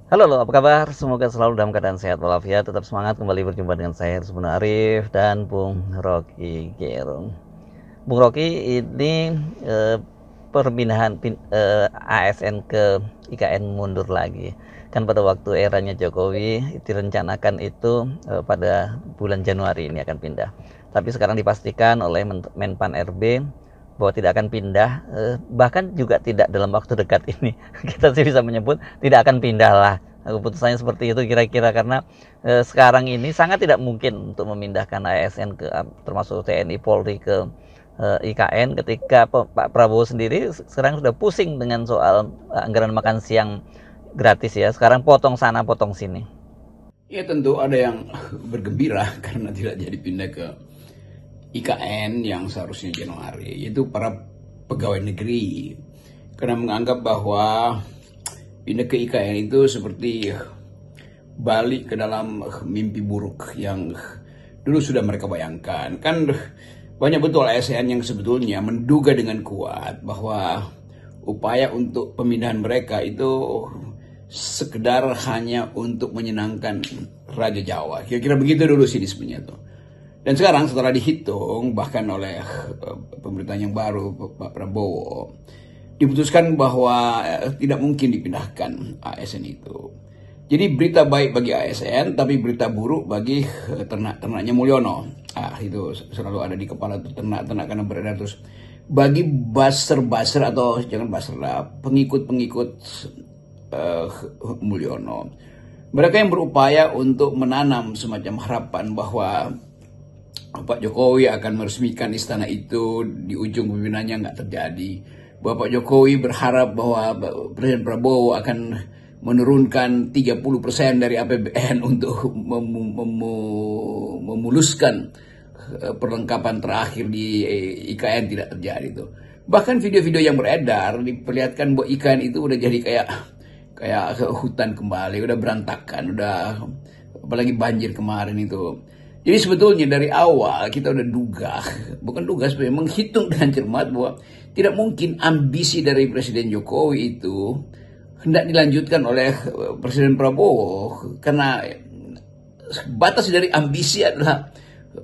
Halo, apa kabar? Semoga selalu dalam keadaan sehat walafiat, tetap semangat kembali berjumpa dengan saya Rusmana Arif dan Bung Rocky Gerung. Bung Rocky, ini perpindahan ASN ke IKN mundur lagi. Kan pada waktu eranya Jokowi direncanakan itu pada bulan Januari ini akan pindah. Tapi sekarang dipastikan oleh Menpan RB bahwa tidak akan pindah, bahkan juga tidak dalam waktu dekat ini. Kita sih bisa menyebut tidak akan pindah lah. Keputusannya seperti itu kira-kira karena sekarang ini sangat tidak mungkin untuk memindahkan ASN ke termasuk TNI Polri ke IKN ketika Pak Prabowo sendiri sekarang sudah pusing dengan soal anggaran makan siang gratis ya. Sekarang potong sana potong sini. Ya tentu ada yang bergembira karena tidak jadi pindah ke IKN yang seharusnya Januari, yaitu para pegawai negeri, karena menganggap bahwa pindah ke IKN itu seperti balik ke dalam mimpi buruk yang dulu sudah mereka bayangkan. Kan banyak betul ASN yang sebetulnya menduga dengan kuat bahwa upaya untuk pemindahan mereka itu sekedar hanya untuk menyenangkan Raja Jawa. Kira-kira begitu dulu sinismenya tuh. Dan sekarang setelah dihitung bahkan oleh pemerintahan yang baru Pak Prabowo, diputuskan bahwa tidak mungkin dipindahkan ASN itu. Jadi berita baik bagi ASN tapi berita buruk bagi ternak-ternaknya Mulyono. Itu selalu ada di kepala ternak-ternak karena beredar terus. Bagi buzzer-buzzer atau jangan buzzer lah, pengikut-pengikut Mulyono, mereka yang berupaya untuk menanam semacam harapan bahwa Pak Jokowi akan meresmikan istana itu di ujung pimpinannya nggak terjadi. Bahwa Pak Jokowi berharap bahwa Presiden Prabowo akan menurunkan 30% dari APBN untuk memuluskan perlengkapan terakhir di IKN tidak terjadi itu. Bahkan video-video yang beredar diperlihatkan bahwa IKN itu udah jadi kayak hutan kembali, udah berantakan, udah apalagi banjir kemarin itu. Jadi sebetulnya dari awal kita udah duga, bukan duga sebenarnya, menghitung dengan cermat bahwa tidak mungkin ambisi dari Presiden Jokowi itu hendak dilanjutkan oleh Presiden Prabowo, karena batas dari ambisi adalah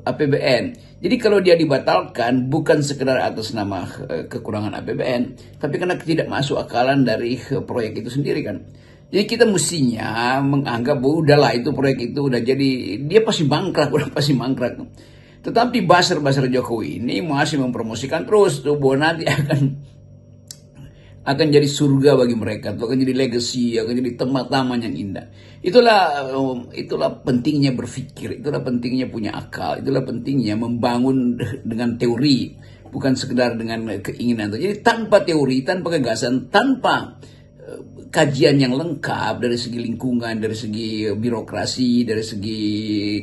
APBN. Jadi kalau dia dibatalkan bukan sekedar atas nama kekurangan APBN, tapi karena tidak masuk akalan dari proyek itu sendiri kan. Jadi kita mestinya menganggap bahwa udahlah itu proyek itu udah jadi, dia pasti mangkrak, udah pasti mangkrak. Tetapi buzzer-buzzer Jokowi ini masih mempromosikan terus tuh bahwa nanti akan jadi surga bagi mereka, itu akan jadi legacy, akan jadi taman yang indah. Itulah pentingnya berpikir, itulah pentingnya punya akal, itulah pentingnya membangun dengan teori, bukan sekedar dengan keinginan. Jadi tanpa teori, tanpa gagasan, tanpa kajian yang lengkap dari segi lingkungan, dari segi birokrasi, dari segi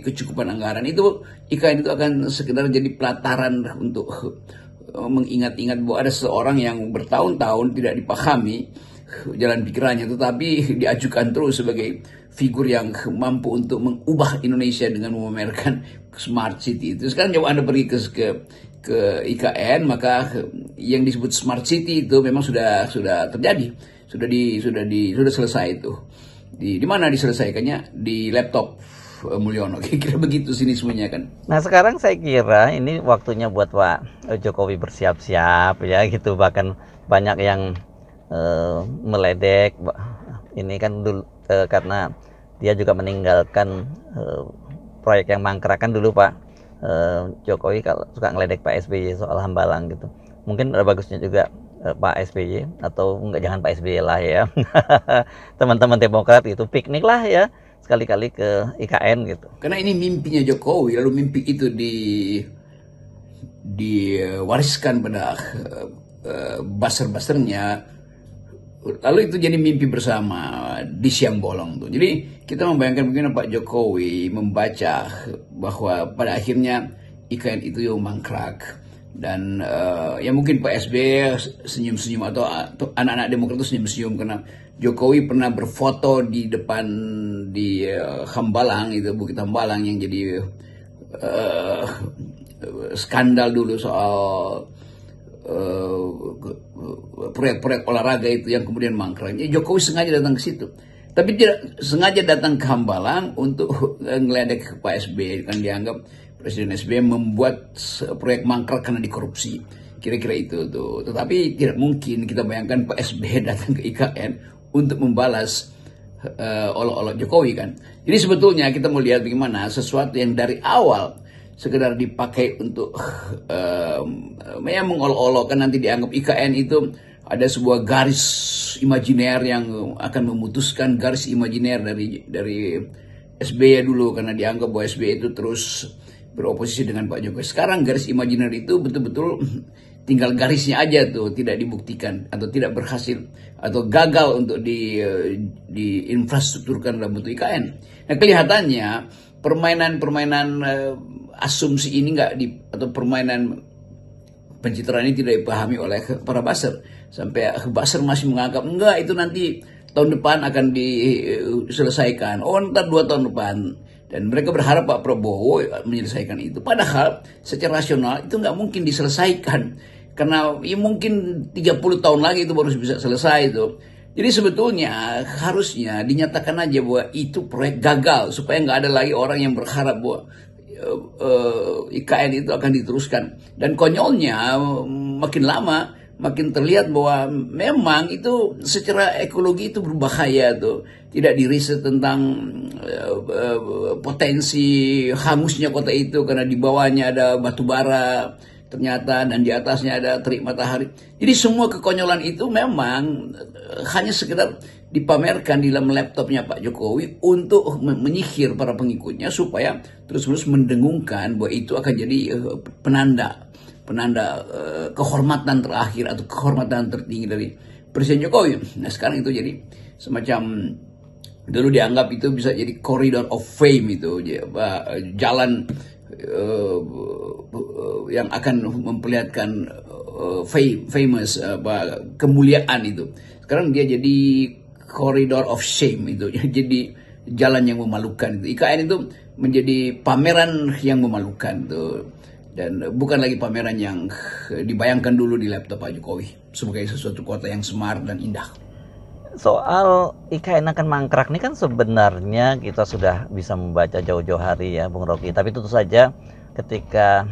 kecukupan anggaran, itu IKN itu akan sekedar jadi pelataran untuk mengingat-ingat bahwa ada seorang yang bertahun-tahun tidak dipahami jalan pikirannya, tetapi diajukan terus sebagai figur yang mampu untuk mengubah Indonesia dengan memamerkan smart city itu. Sekarang coba Anda pergi ke IKN, maka yang disebut smart city itu memang sudah terjadi, sudah selesai itu. Di mana diselesaikannya? Di laptop Mulyono, kira-kira begitu sinismenya kan. Nah sekarang saya kira ini waktunya buat Pak Jokowi bersiap-siap ya gitu, bahkan banyak yang meledek ini kan dulu karena dia juga meninggalkan proyek yang mangkrak kan dulu Pak Jokowi kalau suka ngeledek Pak SBY soal Hambalang gitu. Mungkin ada bagusnya juga Pak SBY, atau enggak, jangan Pak SBY lah ya. Teman-teman Demokrat itu piknik lah ya sekali-kali ke IKN gitu. Karena ini mimpinya Jokowi, lalu mimpi itu diwariskan pada buzzer-buzzernya, lalu itu jadi mimpi bersama di siang bolong tuh. Jadi kita membayangkan bagaimana Pak Jokowi membaca bahwa pada akhirnya IKN itu yang mangkrak. Dan ya mungkin Pak SBY senyum-senyum, atau anak-anak Demokrat itu senyum-senyum karena Jokowi pernah berfoto di depan di Hambalang, itu Bukit Hambalang yang jadi skandal dulu soal proyek-proyek olahraga itu yang kemudian mangkrak. Jokowi sengaja datang ke situ. Tapi tidak sengaja datang ke Hambalang untuk ngeledek Pak SBY, kan dianggap Presiden SBY membuat proyek mangkrak karena dikorupsi. Kira-kira itu tuh. Tetapi tidak mungkin kita bayangkan Pak SBY datang ke IKN untuk membalas olok-olok Jokowi kan. Jadi sebetulnya kita mau lihat bagaimana sesuatu yang dari awal sekedar dipakai untuk mengolok-olok, kan nanti dianggap IKN itu ada sebuah garis imajiner yang akan memutuskan garis imajiner dari SBY dulu, karena dianggap bahwa SBY itu terus beroposisi dengan Pak Jokowi. Sekarang garis imajiner itu betul-betul tinggal garisnya aja tuh, tidak dibuktikan atau tidak berhasil atau gagal untuk diinfrastrukturkan dalam bentuk IKN. Nah, kelihatannya permainan asumsi ini atau permainan pencitraan ini tidak dipahami oleh para buzzer. Sampai buzzer masih menganggap enggak, itu nanti tahun depan akan diselesaikan. Oh, ntar 2 tahun depan. Dan mereka berharap Pak Prabowo menyelesaikan itu. Padahal secara rasional itu nggak mungkin diselesaikan. Karena ya mungkin 30 tahun lagi itu baru bisa selesai itu. Jadi sebetulnya harusnya dinyatakan aja bahwa itu proyek gagal. Supaya nggak ada lagi orang yang berharap bahwa IKN itu akan diteruskan. Dan konyolnya makin lama makin terlihat bahwa memang itu secara ekologi itu berbahaya tuh. Tidak diriset tentang potensi hangusnya kota itu karena di bawahnya ada batu bara ternyata, dan di atasnya ada terik matahari. Jadi semua kekonyolan itu memang hanya sekedar dipamerkan di dalam laptopnya Pak Jokowi untuk menyihir para pengikutnya supaya terus-menerus mendengungkan bahwa itu akan jadi penanda kehormatan terakhir atau kehormatan tertinggi dari Presiden Jokowi. Nah, sekarang itu jadi semacam, dulu dianggap itu bisa jadi corridor of fame, itu jalan yang akan memperlihatkan famous kemuliaan itu. Sekarang dia jadi corridor of shame, itu jadi jalan yang memalukan. IKN itu menjadi pameran yang memalukan tuh. Dan bukan lagi pameran yang dibayangkan dulu di laptop Pak Jokowi sebagai sesuatu kota yang smart dan indah. Soal IKN akan mangkrak ini kan sebenarnya kita sudah bisa membaca jauh-jauh hari ya Bung Rocky. Tapi tentu saja ketika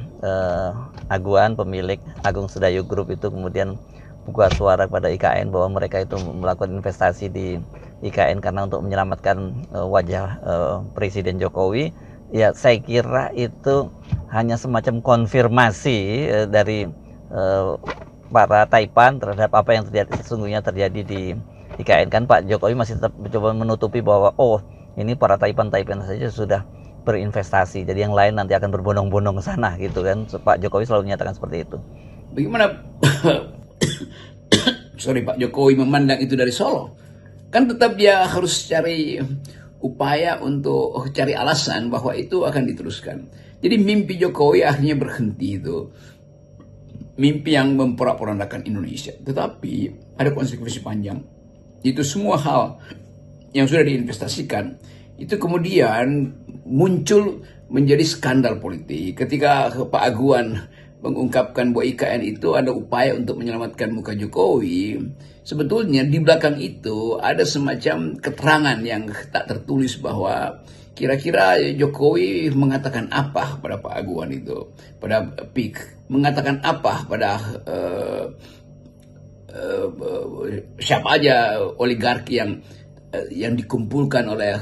Aguan, pemilik Agung Sedayu Group itu kemudian buka suara kepada IKN bahwa mereka itu melakukan investasi di IKN karena untuk menyelamatkan wajah Presiden Jokowi, ya saya kira itu hanya semacam konfirmasi dari para Taipan terhadap apa yang sesungguhnya terjadi di IKN. Kan Pak Jokowi masih tetap mencoba menutupi bahwa oh ini para Taipan saja sudah berinvestasi, jadi yang lain nanti akan berbondong-bondong ke sana gitu kan. Pak Jokowi selalu menyatakan seperti itu. Bagaimana Pak Jokowi memandang itu dari Solo? Kan tetap dia harus cari upaya untuk cari alasan bahwa itu akan diteruskan. Jadi mimpi Jokowi akhirnya berhenti itu. Mimpi yang memporak-porandakan Indonesia. Tetapi ada konsekuensi panjang. Itu semua hal yang sudah diinvestasikan itu kemudian muncul menjadi skandal politik. Ketika Pak Aguan mengungkapkan bahwa IKN itu ada upaya untuk menyelamatkan muka Jokowi, sebetulnya di belakang itu ada semacam keterangan yang tak tertulis bahwa kira-kira Jokowi mengatakan apa pada Pak Aguan itu, pada PIK, mengatakan apa pada siapa aja oligarki yang dikumpulkan oleh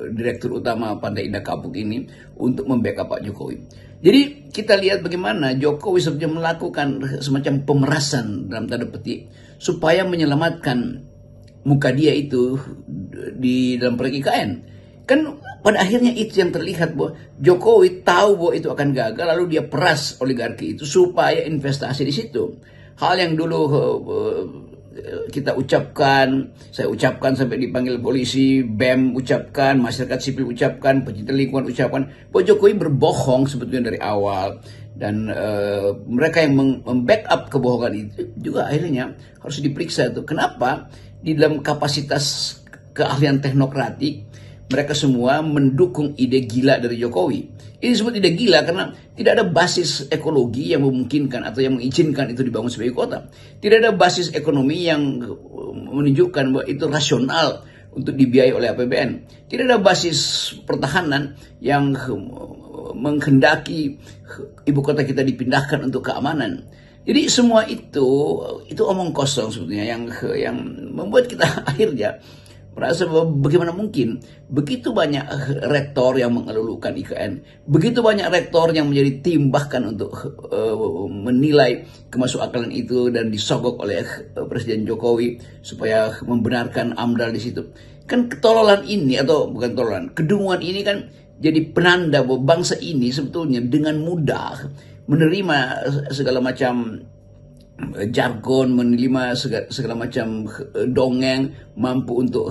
Direktur Utama Pantai Indah Kapuk ini untuk membackup Pak Jokowi. Jadi kita lihat bagaimana Jokowi sebenarnya melakukan semacam pemerasan dalam tanda petik supaya menyelamatkan muka dia itu di dalam proyek IKN. Kan pada akhirnya itu yang terlihat bahwa Jokowi tahu bahwa itu akan gagal, lalu dia peras oligarki itu supaya investasi di situ. Hal yang dulu saya ucapkan sampai dipanggil polisi, BEM ucapkan, masyarakat sipil ucapkan, pecinta lingkungan ucapkan, bahwa Jokowi berbohong sebetulnya dari awal. Dan mereka yang membackup kebohongan itu juga akhirnya harus diperiksa itu. Kenapa di dalam kapasitas keahlian teknokratik mereka semua mendukung ide gila dari Jokowi. Ini disebut ide gila karena tidak ada basis ekologi yang memungkinkan atau yang mengizinkan itu dibangun sebagai kota. Tidak ada basis ekonomi yang menunjukkan bahwa itu rasional untuk dibiayai oleh APBN. Tidak ada basis pertahanan yang menghendaki ibu kota kita dipindahkan untuk keamanan. Jadi semua itu omong kosong sebetulnya yang membuat kita akhirnya merasa bahwa bagaimana mungkin begitu banyak rektor yang mengelulukan IKN, begitu banyak rektor yang menjadi tim bahkan untuk menilai kemasukakalan itu dan disogok oleh Presiden Jokowi supaya membenarkan AMDAL di situ. Kan ketololan ini, atau bukan ketololan, kedunguan ini kan jadi penanda bahwa bangsa ini sebetulnya dengan mudah menerima segala macam jargon, menerima segala macam dongeng, mampu untuk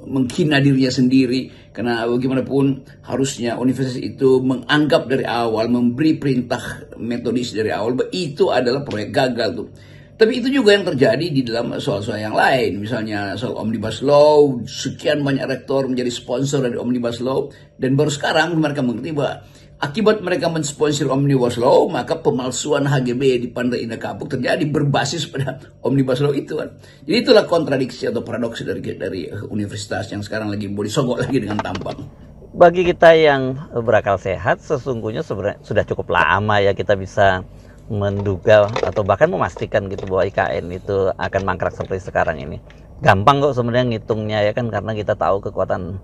menghina dirinya sendiri. Karena bagaimanapun harusnya universitas itu menganggap dari awal, memberi perintah metodis dari awal bahwa itu adalah proyek gagal tuh. Tapi itu juga yang terjadi di dalam soal-soal yang lain. Misalnya soal Omnibus Law, sekian banyak rektor menjadi sponsor dari Omnibus Law, dan baru sekarang mereka mengerti bahwa akibat mereka mensponsor Omnibus Law, maka pemalsuan HGB di Pantai Indah Kapuk terjadi berbasis pada Omnibus Law itu kan. Jadi itulah kontradiksi atau paradoks dari universitas yang sekarang lagi mau disogok lagi dengan tampang. Bagi kita yang berakal sehat, sesungguhnya sudah cukup lama ya kita bisa menduga atau bahkan memastikan gitu bahwa IKN itu akan mangkrak seperti sekarang ini. Gampang kok sebenarnya ngitungnya ya kan, karena kita tahu kekuatan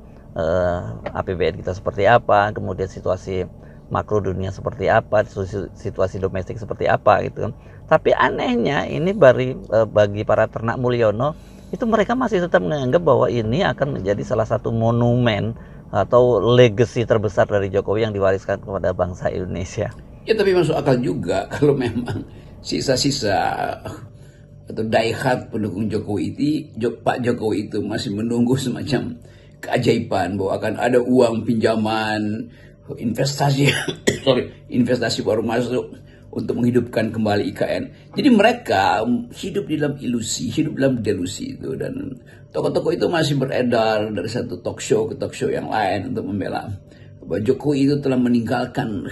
APBN kita seperti apa, kemudian situasi makro dunia seperti apa, situasi domestik seperti apa gitu kan. Tapi anehnya ini bagi para ternak Mulyono itu mereka masih tetap menganggap bahwa ini akan menjadi salah satu monumen atau legacy terbesar dari Jokowi yang diwariskan kepada bangsa Indonesia. Ya tapi masuk akal juga kalau memang sisa-sisa atau diehard pendukung Jokowi Pak Jokowi itu masih menunggu semacam keajaiban bahwa akan ada uang pinjaman, investasi baru masuk untuk menghidupkan kembali IKN. Jadi mereka hidup di dalam ilusi, hidup dalam delusi itu, dan tokoh-tokoh itu masih beredar dari satu talk show ke talk show yang lain untuk membela bahwa Jokowi itu telah meninggalkan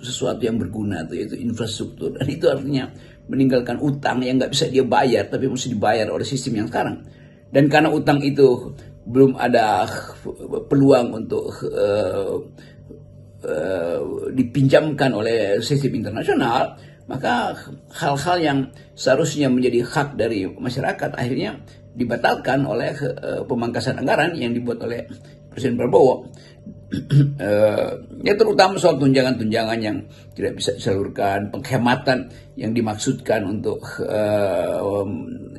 sesuatu yang berguna, yaitu infrastruktur, dan itu artinya meninggalkan utang yang nggak bisa dia bayar tapi mesti dibayar oleh sistem yang sekarang. Dan karena utang itu belum ada peluang untuk dipinjamkan oleh sistem internasional, maka hal-hal yang seharusnya menjadi hak dari masyarakat akhirnya dibatalkan oleh pemangkasan anggaran yang dibuat oleh Presiden Prabowo. Ya terutama soal tunjangan-tunjangan yang tidak bisa disalurkan, penghematan yang dimaksudkan untuk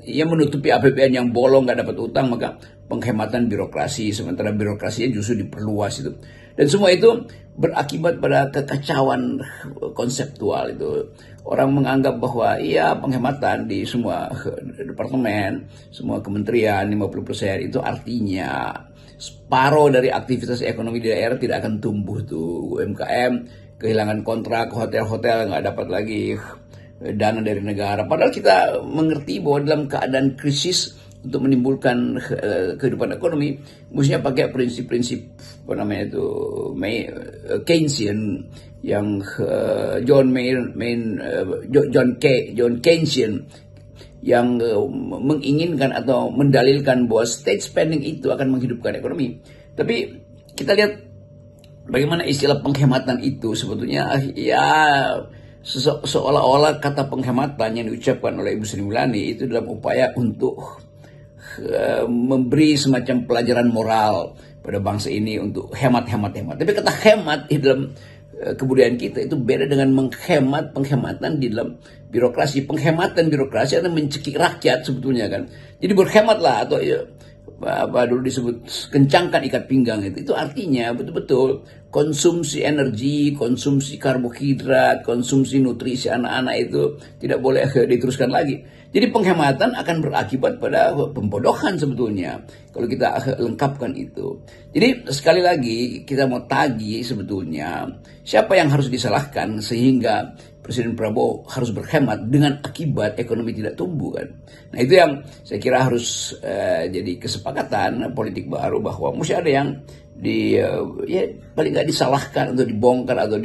ya menutupi APBN yang bolong, nggak dapat utang, maka penghematan birokrasi, sementara birokrasinya justru diperluas itu. Dan semua itu berakibat pada kekacauan konseptual itu. Orang menganggap bahwa iya penghematan di semua departemen, semua kementerian 50% itu artinya separuh dari aktivitas ekonomi di daerah tidak akan tumbuh tuh. UMKM kehilangan kontrak, hotel-hotel nggak dapat lagi dana dari negara. Padahal kita mengerti bahwa dalam keadaan krisis untuk menimbulkan kehidupan ekonomi mestinya pakai prinsip-prinsip apa namanya itu Keynesian yang John Keynesian yang menginginkan atau mendalilkan bahwa state spending itu akan menghidupkan ekonomi. Tapi kita lihat bagaimana istilah penghematan itu sebetulnya ya seolah-olah kata penghematan yang diucapkan oleh Ibu Sri Mulyani itu dalam upaya untuk memberi semacam pelajaran moral pada bangsa ini untuk hemat. Tapi kata hemat di dalam kebudayaan kita itu beda dengan penghematan di dalam birokrasi. Penghematan birokrasi adalah mencekik rakyat sebetulnya kan. Jadi berhematlah, atau apa dulu disebut kencangkan ikat pinggang itu artinya betul-betul konsumsi energi, konsumsi karbohidrat, konsumsi nutrisi anak-anak itu tidak boleh diteruskan lagi. Jadi penghematan akan berakibat pada pembodohan sebetulnya kalau kita lengkapkan itu. Jadi sekali lagi kita mau tagih sebetulnya siapa yang harus disalahkan sehingga Presiden Prabowo harus berhemat dengan akibat ekonomi tidak tumbuh kan. Nah itu yang saya kira harus jadi kesepakatan politik baru, bahwa mesti ada yang ya paling nggak disalahkan atau dibongkar atau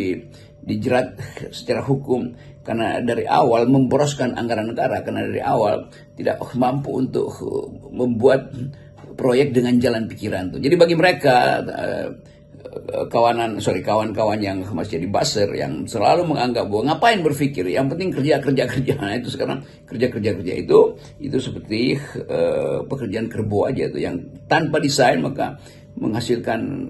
dijerat secara hukum karena dari awal memboroskan anggaran negara, karena dari awal tidak mampu untuk membuat proyek dengan jalan pikiran tuh. Jadi bagi mereka kawan-kawan yang masih jadi buzzer yang selalu menganggap bahwa ngapain berpikir, yang penting kerja. Nah itu sekarang kerja itu seperti pekerjaan kerbo aja tuh, yang tanpa desain maka menghasilkan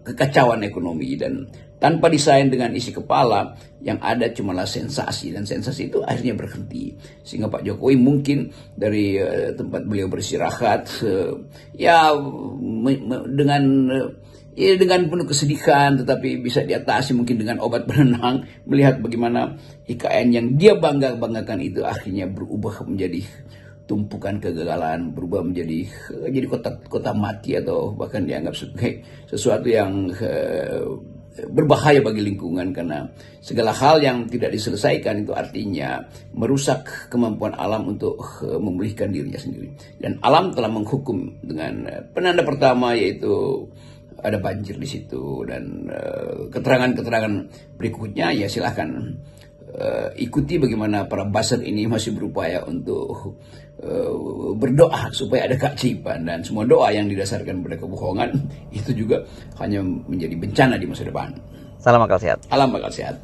kekacauan ekonomi, dan tanpa desain dengan isi kepala yang ada cumalah sensasi, dan sensasi itu akhirnya berhenti. Sehingga Pak Jokowi mungkin dari tempat beliau beristirahat dengan penuh kesedihan, tetapi bisa diatasi mungkin dengan obat penenang, melihat bagaimana IKN yang dia banggakan itu akhirnya berubah menjadi tumpukan kegagalan, berubah menjadi kota mati, atau bahkan dianggap sebagai sesuatu yang berbahaya bagi lingkungan, karena segala hal yang tidak diselesaikan itu artinya merusak kemampuan alam untuk memulihkan dirinya sendiri. Dan alam telah menghukum dengan penanda pertama, yaitu ada banjir di situ, dan keterangan-keterangan berikutnya ya silahkan ikuti bagaimana para buzzer ini masih berupaya untuk berdoa supaya ada keajaiban, dan semua doa yang didasarkan pada kebohongan itu juga hanya menjadi bencana di masa depan. Salam akal sehat. Salam akal sehat.